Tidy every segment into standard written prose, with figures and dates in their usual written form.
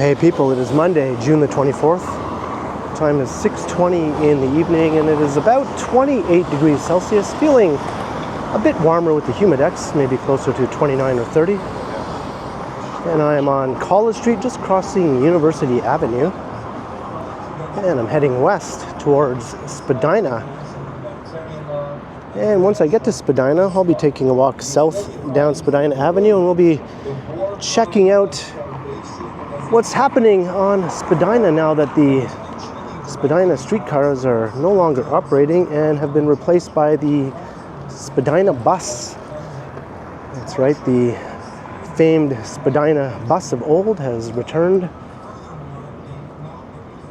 Hey people, it is Monday, June the 24th. Time is 6:20 in the evening and it is about 28 degrees Celsius, feeling a bit warmer with the humidex, maybe closer to 29 or 30. And I am on College Street, just crossing University Avenue. And I'm heading west towards Spadina. And once I get to Spadina, I'll be taking a walk south down Spadina Avenue and we'll be checking out what's happening on Spadina now that the Spadina streetcars are no longer operating and have been replaced by the Spadina bus. That's right, the famed Spadina bus of old has returned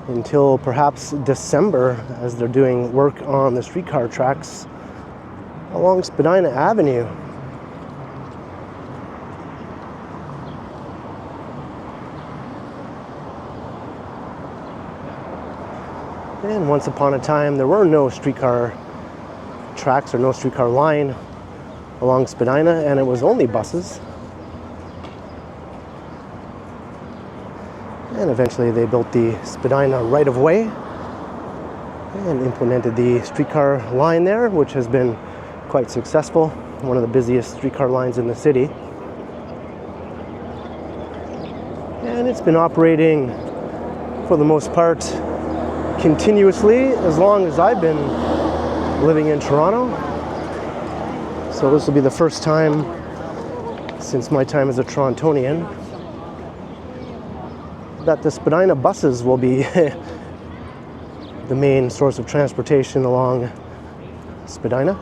until perhaps December as they're doing work on the streetcar tracks along Spadina Avenue. And once upon a time, there were no streetcar tracks or no streetcar line along Spadina, and it was only buses. And eventually they built the Spadina right-of-way and implemented the streetcar line there, which has been quite successful. One of the busiest streetcar lines in the city. And it's been operating for the most part continuously as long as I've been living in Toronto. So this will be the first time since my time as a Torontonian that the Spadina buses will be the main source of transportation along Spadina.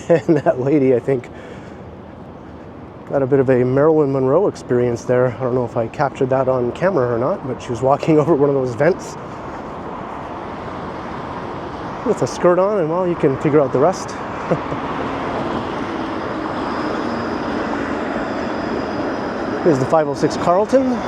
And that lady, I think, got a bit of a Marilyn Monroe experience there. I don't know if I captured that on camera or not, but she was walking over one of those vents with a skirt on, and well, you can figure out the rest. Here's the 506 Carlton.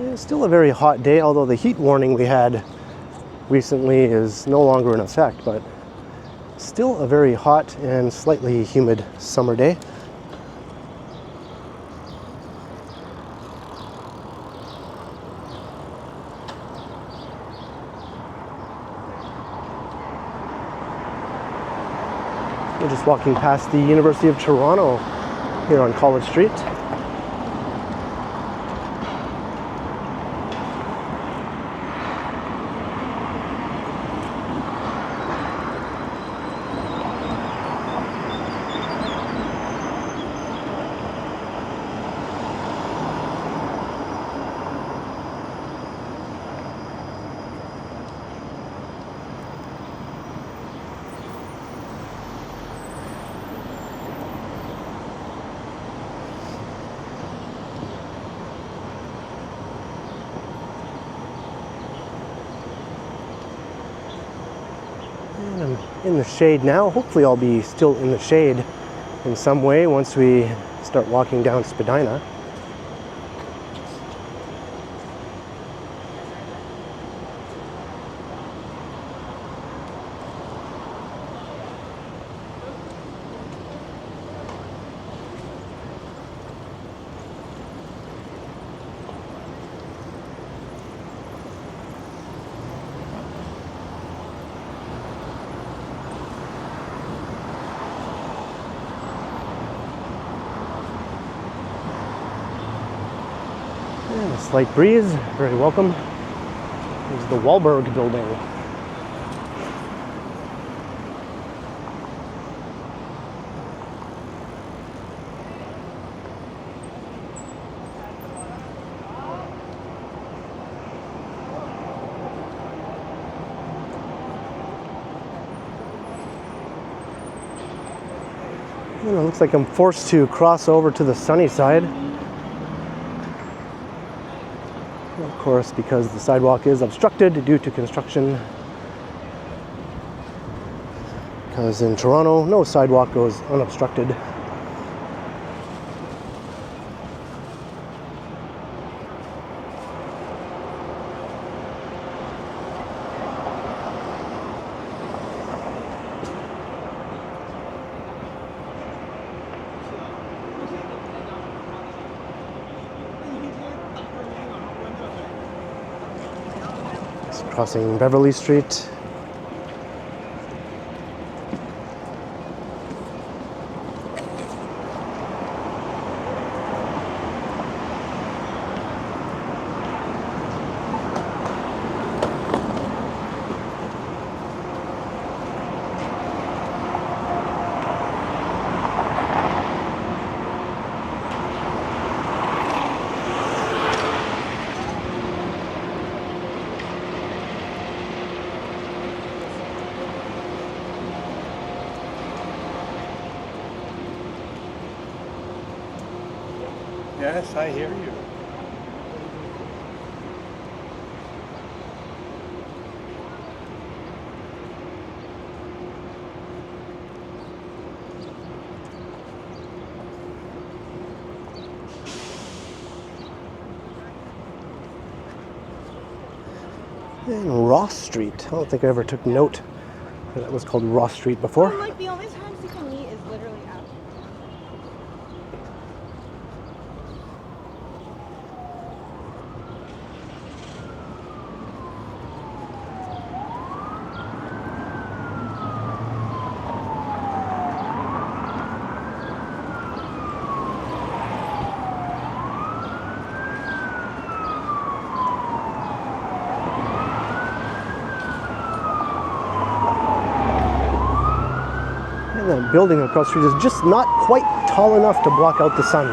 It's still a very hot day, although the heat warning we had recently is no longer in effect, but still a very hot and slightly humid summer day. We're just walking past the University of Toronto here on College Street. I'm in the shade now. Hopefully I'll be still in the shade in some way once we start walking down Spadina. And a slight breeze, very welcome. There's the Wahlberg building. And it looks like I'm forced to cross over to the sunny side. Of course, because the sidewalk is obstructed due to construction. Because in Toronto, no sidewalk goes unobstructed. Crossing Beverly Street. Yes, I hear you. And Ross Street. I don't think I ever took note that it was called Ross Street before. Well, like the only times you can meet is literally out. And the building across the street is just not quite tall enough to block out the sun.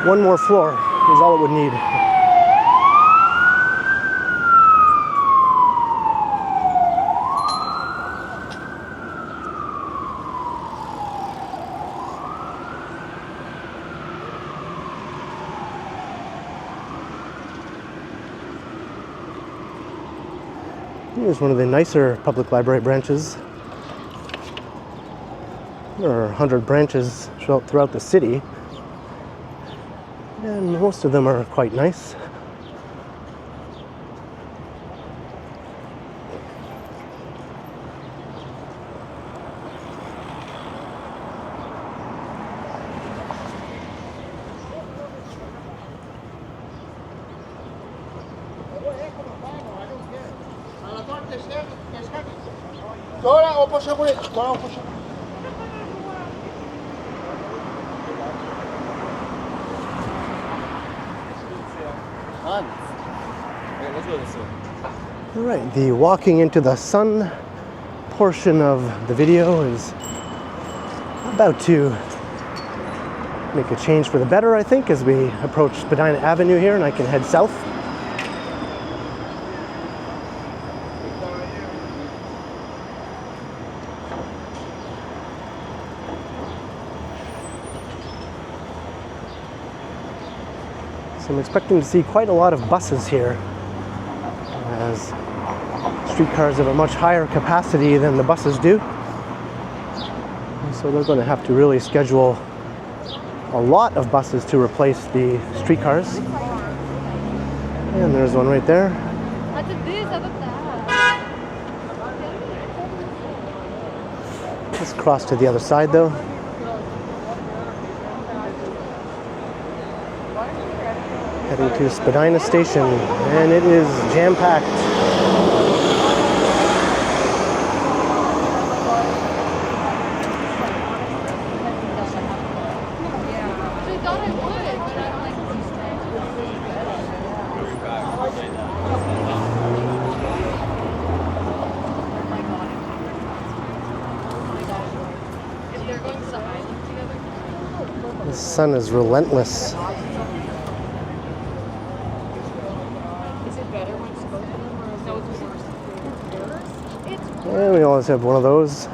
One more floor is all it would need. Here's one of the nicer public library branches. There are 100 branches throughout the city, and most of them are quite nice. All right, the walking into the sun portion of the video is about to make a change for the better, I think, as we approach Spadina Avenue here, and I can head south. So I'm expecting to see quite a lot of buses here, as streetcars have a much higher capacity than the buses do. So they're going to have to really schedule a lot of buses to replace the streetcars. And there's one right there. Let's cross to the other side though. Heading to Spadina Station, and it is jam-packed. The sun is relentless. And we always have one of those.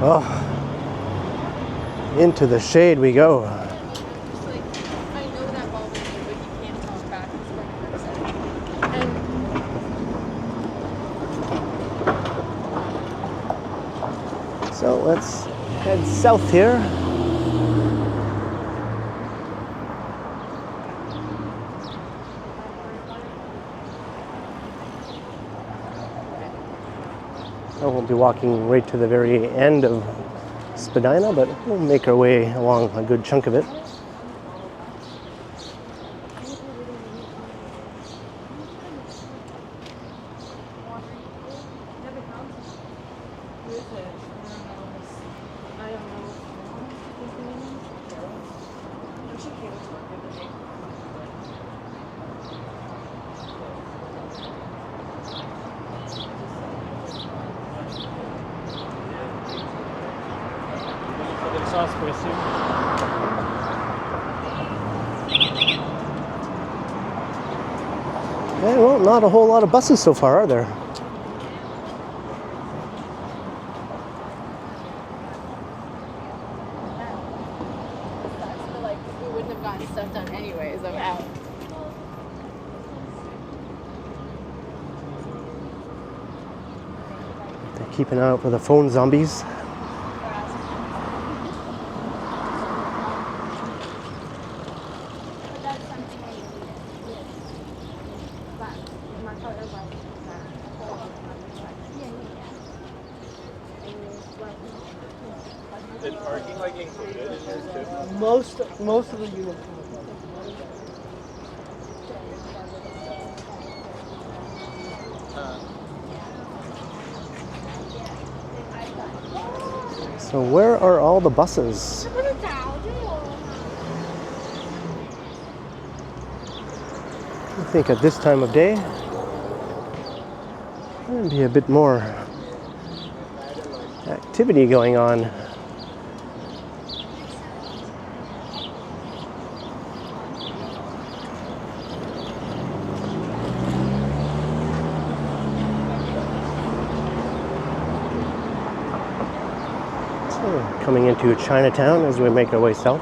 Oh, into the shade we go. Just like, I know that bothers you, but you can't talk back. It's what you're saying. And So let's head south here. I won't be walking right to the very end of Spadina, but we'll make our way along a good chunk of it. I don't know. She came to work the other day. Yeah, well, not a whole lot of buses so far, are there? So like we wouldn't have gotten stuff done anyways. I'm out. They're keeping an eye out for the phone zombies. Is parking like included in yours too? Most of the units. So where are all the buses? I think at this time of day, there'd be a bit more activity going on. So, coming into Chinatown as we make our way south.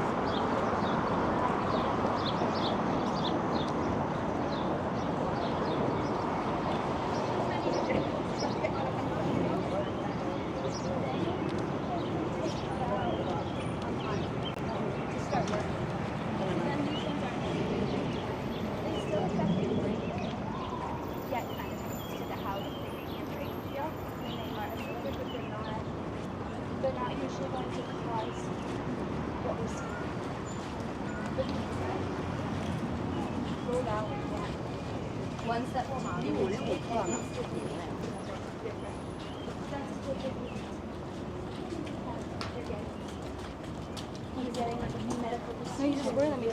They're not usually going to cause what we see. Rolled out ones that will not be when you're getting like a medical procedure, you just wear them to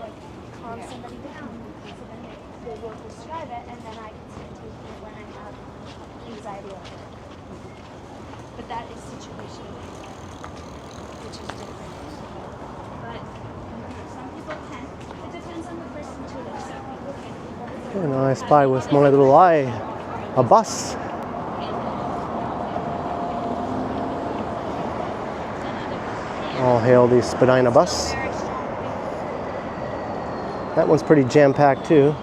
like calm somebody down. So then they will prescribe it, and then I can start taking it when I have anxiety or whatever. But that is situational anxiety, which is different. But some people can. It depends on the person too. Like some people can. And I spy with my little eye a bus. All hail the Spadina bus. That one's pretty jam-packed too.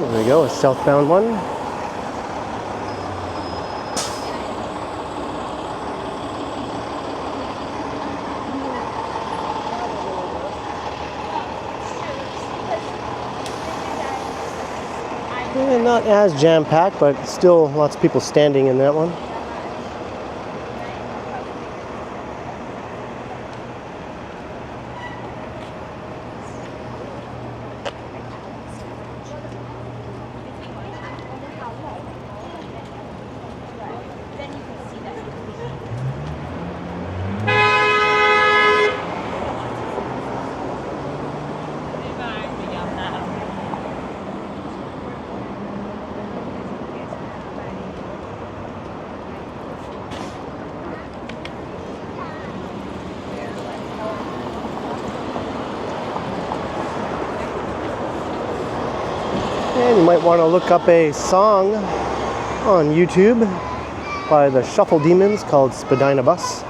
There we go, a southbound one. Not as jam-packed, but still lots of people standing in that one. And you might want to look up a song on YouTube by the Shuffle Demons called Spadina Bus.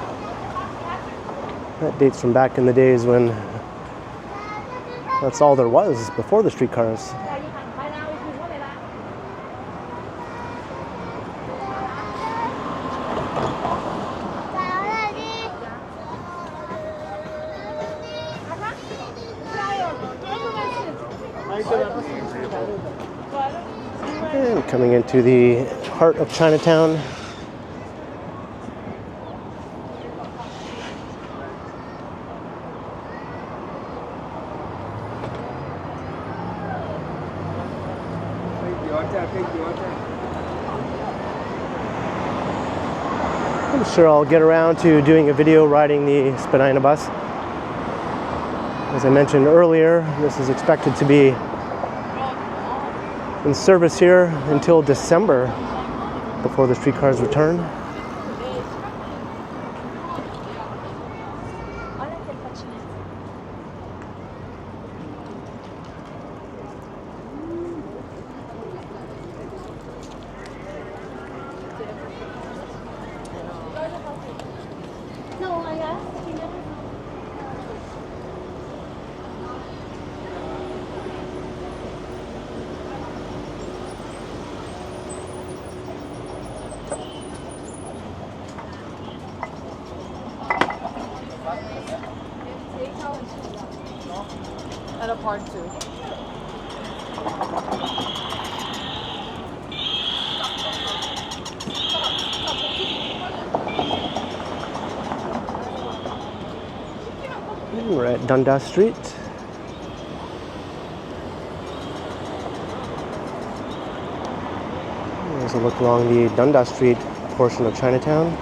That dates from back in the days when that's all there was before the streetcars. And coming into the heart of Chinatown. I'm sure I'll get around to doing a video riding the Spadina bus. As I mentioned earlier, this is expected to be in service here until December before the streetcars return. And a part 2. And we're at Dundas Street. There's a look along the Dundas Street portion of Chinatown.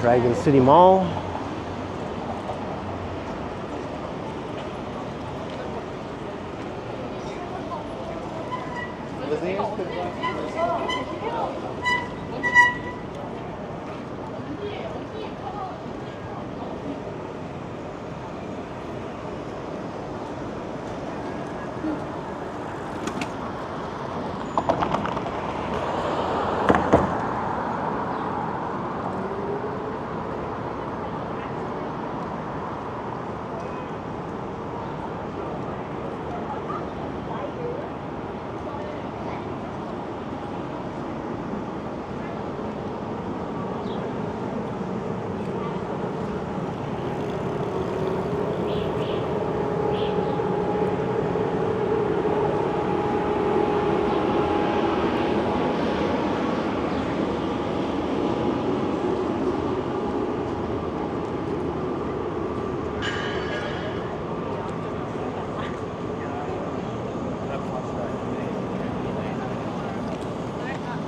Dragon City Mall.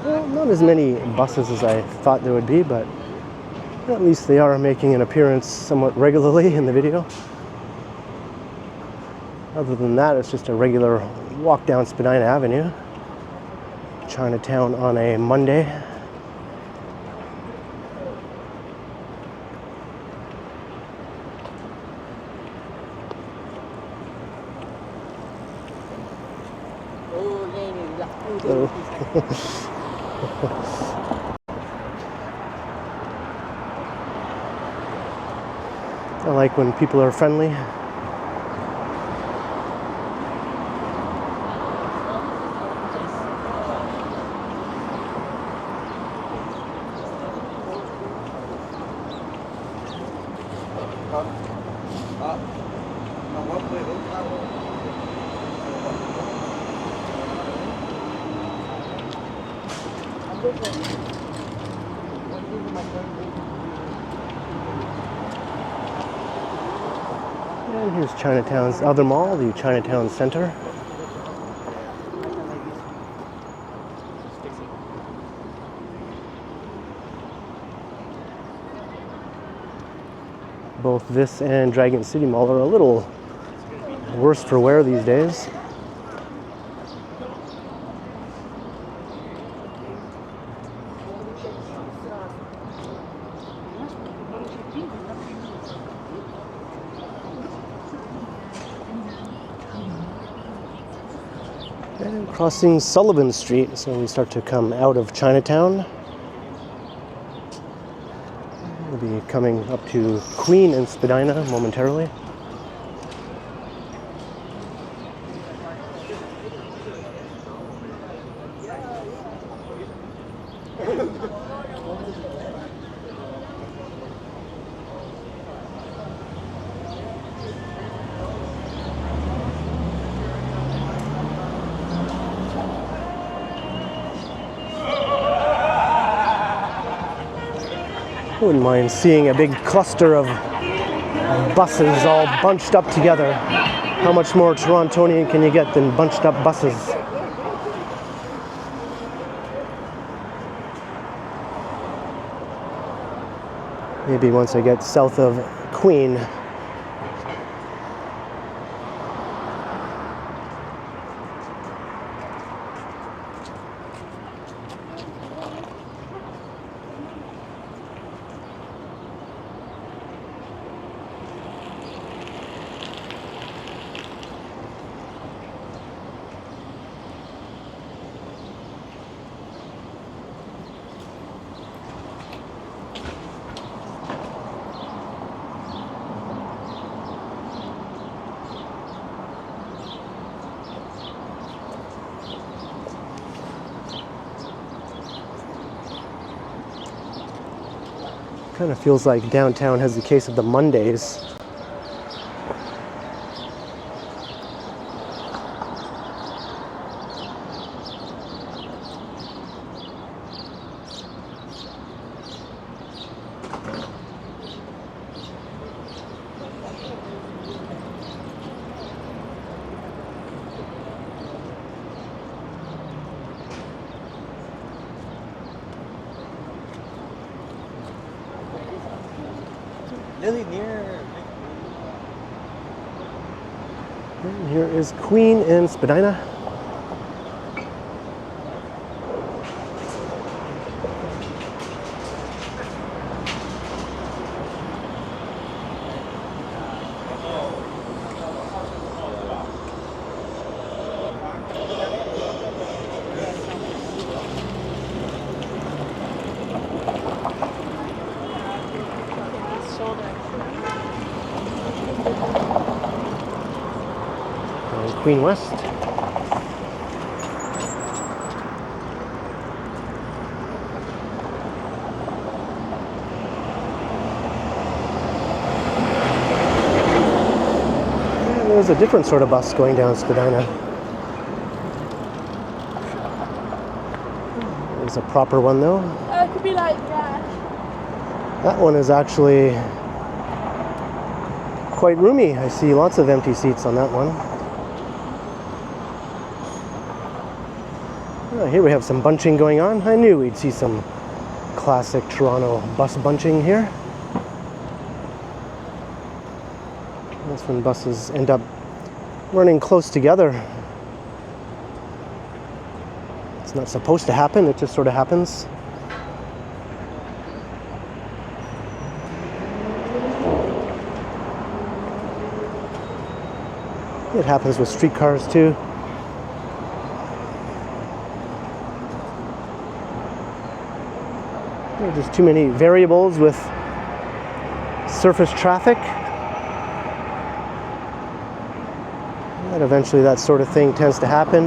Well, not as many buses as I thought there would be, but at least they are making an appearance somewhat regularly in the video. Other than that, it's just a regular walk down Spadina Avenue, Chinatown on a Monday. Oh. I like when people are friendly. And here's Chinatown's other mall, the Chinatown Center. Both this and Dragon City Mall are a little worse for wear these days. And crossing Sullivan Street, so we start to come out of Chinatown. We'll be coming up to Queen and Spadina momentarily. I wouldn't mind seeing a big cluster of buses all bunched up together. How much more Torontonian can you get than bunched up buses? Maybe once I get south of Queen. Kind of feels like downtown has the case of the Mondays. Really near. And here is Queen and Spadina. Queen West. And there's a different sort of bus going down Spadina. There's a proper one though. It could be like that. That one is actually quite roomy. I see lots of empty seats on that one. Here we have some bunching going on. I knew we'd see some classic Toronto bus bunching here. That's when buses end up running close together. It's not supposed to happen, it just sort of happens. It happens with streetcars too. There's too many variables with surface traffic. And eventually that sort of thing tends to happen.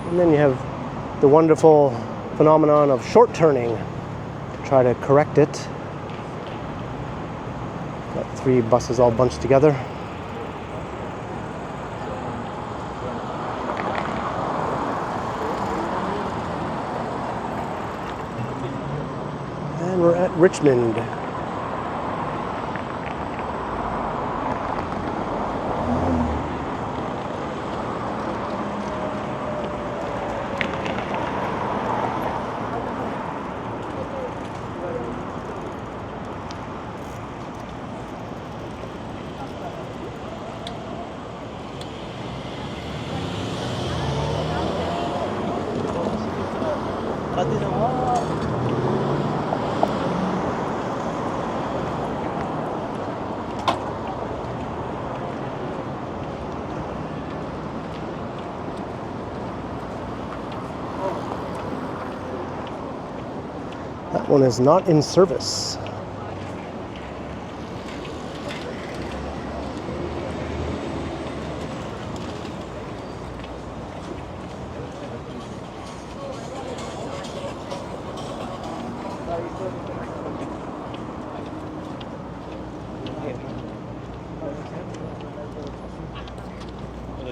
And then you have the wonderful phenomenon of short turning to try to correct it. Got three buses all bunched together. And we're at Richmond. That one is not in service.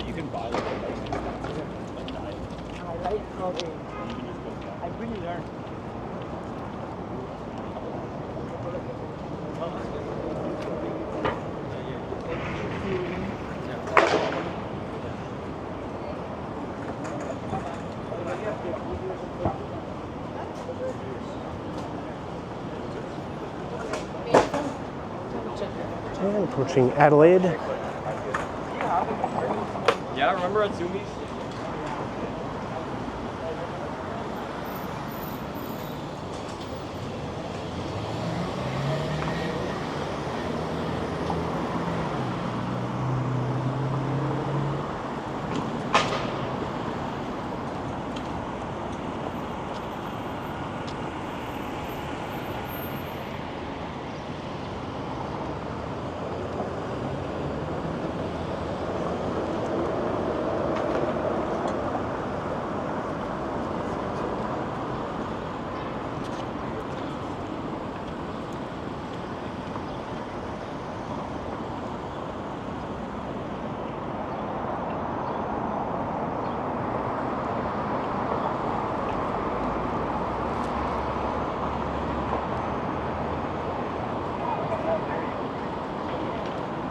You can buy like I like how they. I really learned. And approaching Adelaide. Yeah, remember at Zoomies?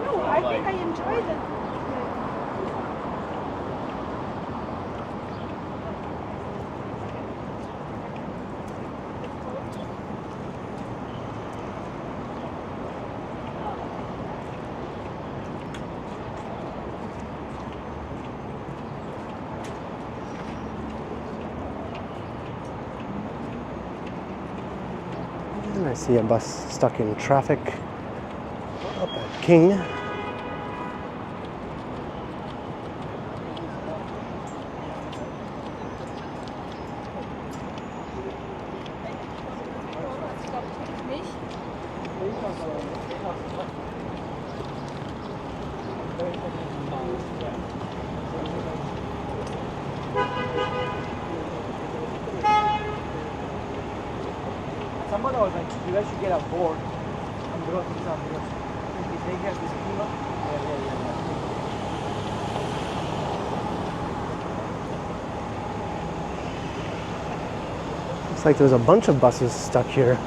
No, I think I enjoy the. And I see a bus stuck in traffic up at King. Someone was like, you guys should get a board and go to some because if they get this schema, Looks like there's a bunch of buses stuck here.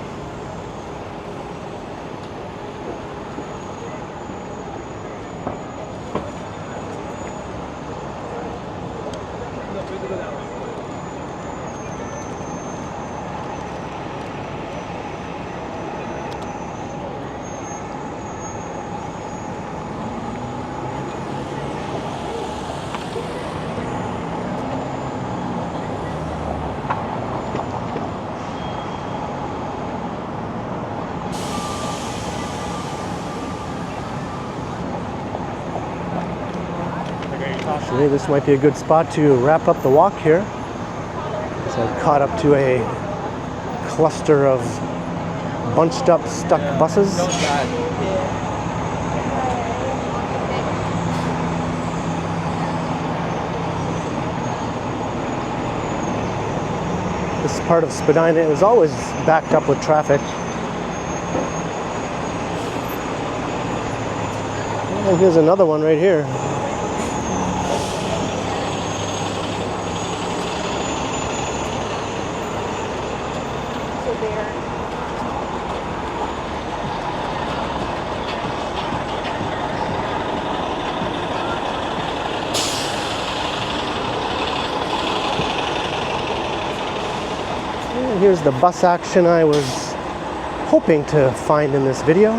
Actually, this might be a good spot to wrap up the walk here. So I've caught up to a cluster of bunched up, stuck buses. This part of Spadina is always backed up with traffic. And here's another one right here. And here's the bus action I was hoping to find in this video.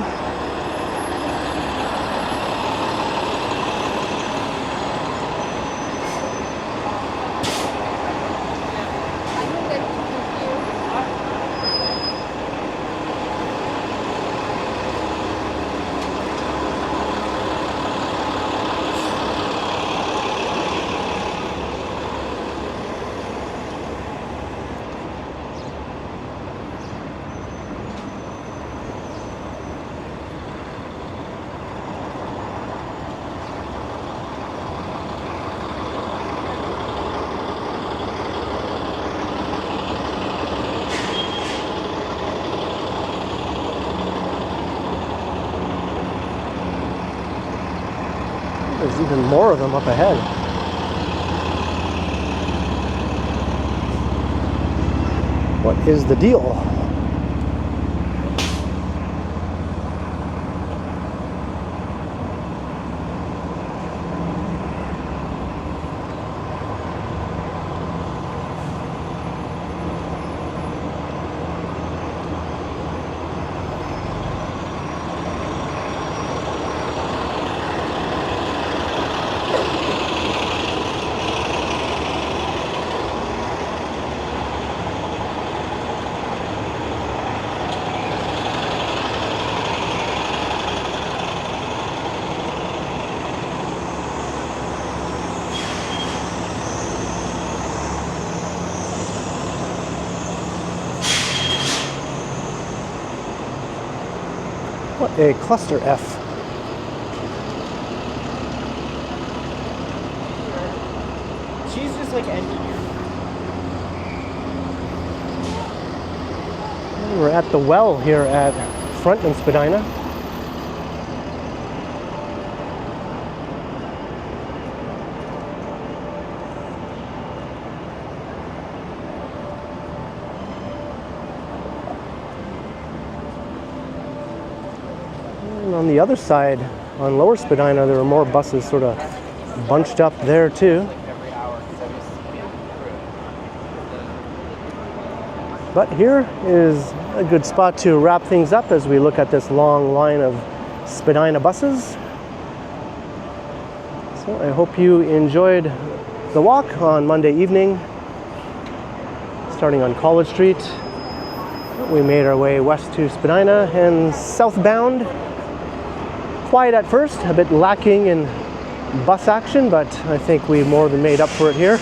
There's even more of them up ahead. What is the deal? What a cluster F. She's just like ending here. We're at the well here at Front in Spadina. And on the other side, on Lower Spadina, there are more buses sort of bunched up there too. But here is a good spot to wrap things up as we look at this long line of Spadina buses. So I hope you enjoyed the walk on Monday evening, starting on College Street. We made our way west to Spadina and southbound. Quiet at first, a bit lacking in bus action, but I think we more than made up for it here.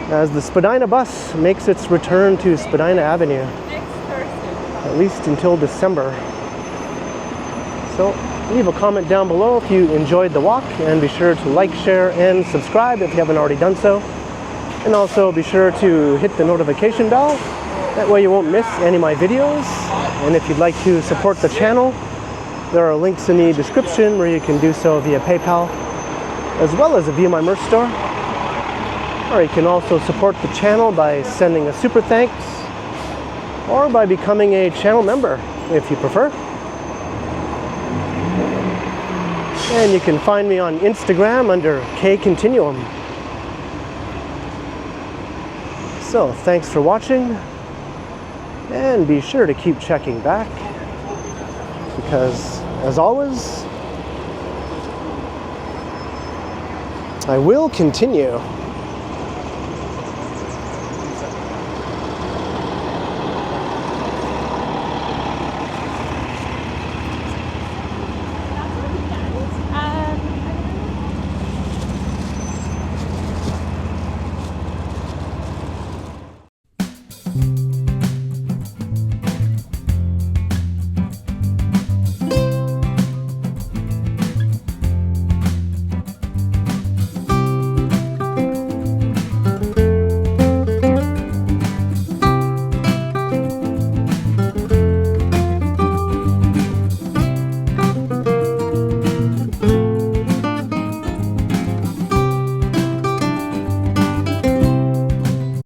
As the Spadina bus makes its return to Spadina Avenue, at least until December. So leave a comment down below if you enjoyed the walk, and be sure to like, share, and subscribe if you haven't already done so. And also be sure to hit the notification bell, that way you won't miss any of my videos. And if you'd like to support the channel, there are links in the description where you can do so via PayPal, as well as via my merch store. Or you can also support the channel by sending a super thanks, or by becoming a channel member if you prefer. And you can find me on Instagram under KContinuum. So thanks for watching, and be sure to keep checking back, because as always, I will continue.